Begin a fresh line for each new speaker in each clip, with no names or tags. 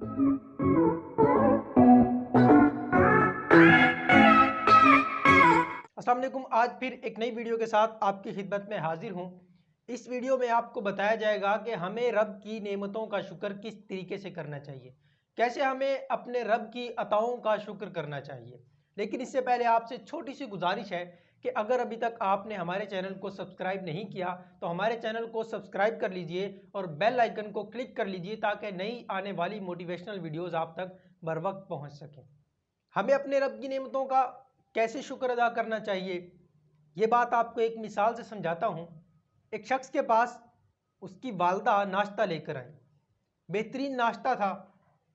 अस्सलाम वालेकुम। आज फिर एक नई वीडियो के साथ आपकी खिदमत में हाजिर हूँ। इस वीडियो में आपको बताया जाएगा कि हमें रब की नेमतों का शुक्र किस तरीके से करना चाहिए, कैसे हमें अपने रब की अताओं का शुक्र करना चाहिए। लेकिन इससे पहले आपसे छोटी सी गुजारिश है कि अगर अभी तक आपने हमारे चैनल को सब्सक्राइब नहीं किया तो हमारे चैनल को सब्सक्राइब कर लीजिए और बेल आइकन को क्लिक कर लीजिए ताकि नई आने वाली मोटिवेशनल वीडियोज़ आप तक बर वक्त पहुँच सकें। हमें अपने रब की नेमतों का कैसे शुक्र अदा करना चाहिए, ये बात आपको एक मिसाल से समझाता हूँ। एक शख्स के पास उसकी वालदा नाश्ता लेकर आई, बेहतरीन नाश्ता था।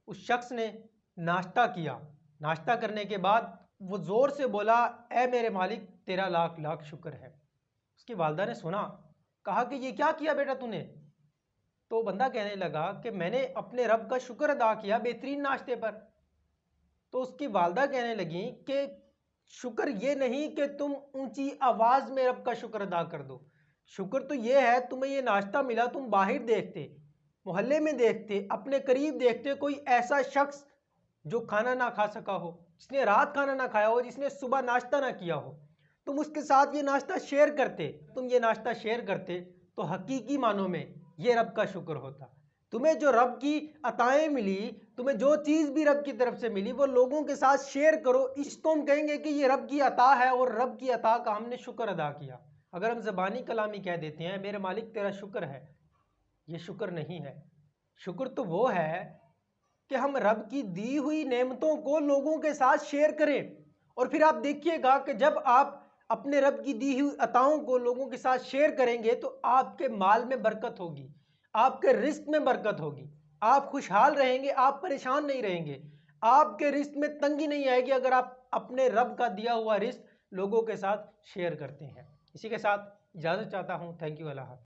उस शख्स ने नाश्ता किया। नाश्ता करने के बाद वो ज़ोर से बोला, ए मेरे मालिक तेरा लाख लाख शुक्र है। उसकी वालदा ने सुना, कहा कि ये क्या किया बेटा तूने। तो बंदा कहने लगा कि मैंने अपने रब का शुक्र अदा किया बेहतरीन नाश्ते पर। तो उसकी वालदा कहने लगी कि शुक्र ये नहीं कि तुम ऊंची आवाज में रब का शुक्र अदा कर दो। शुक्र तो ये है तुम्हें ये नाश्ता मिला, तुम बाहर देखते, मोहल्ले में देखते, अपने करीब देखते कोई ऐसा शख्स जो खाना ना खा सका हो, जिसने रात खाना ना खाया हो, जिसने सुबह नाश्ता ना किया हो, तुम उसके साथ ये नाश्ता शेयर करते। तुम ये नाश्ता शेयर करते तो हकीकी मानों में ये रब का शुक्र होता। तुम्हें जो रब की अताएं मिली, तुम्हें जो चीज़ भी रब की तरफ से मिली, वो लोगों के साथ शेयर करो। इसको हम कहेंगे कि ये रब की अता है और रब की अता का हमने शुक्र अदा किया। अगर हम ज़बानी कलामी कह देते हैं मेरे मालिक तेरा शुक्र है, ये शुक्र नहीं है। शुक्र तो वो है कि हम रब की दी हुई नेमतों को लोगों के साथ शेयर करें। और फिर आप देखिएगा कि जब आप अपने रब की दी हुई अताओं को लोगों के साथ शेयर करेंगे तो आपके माल में बरकत होगी, आपके रिस्क में बरकत होगी, आप खुशहाल रहेंगे, आप परेशान नहीं रहेंगे, आपके रिस्क में तंगी नहीं आएगी अगर आप अपने रब का दिया हुआ रिस्क लोगों के साथ शेयर करते हैं। इसी के साथ इजाज़त चाहता हूँ। Thank you. अल्लाह हाफ़िज़।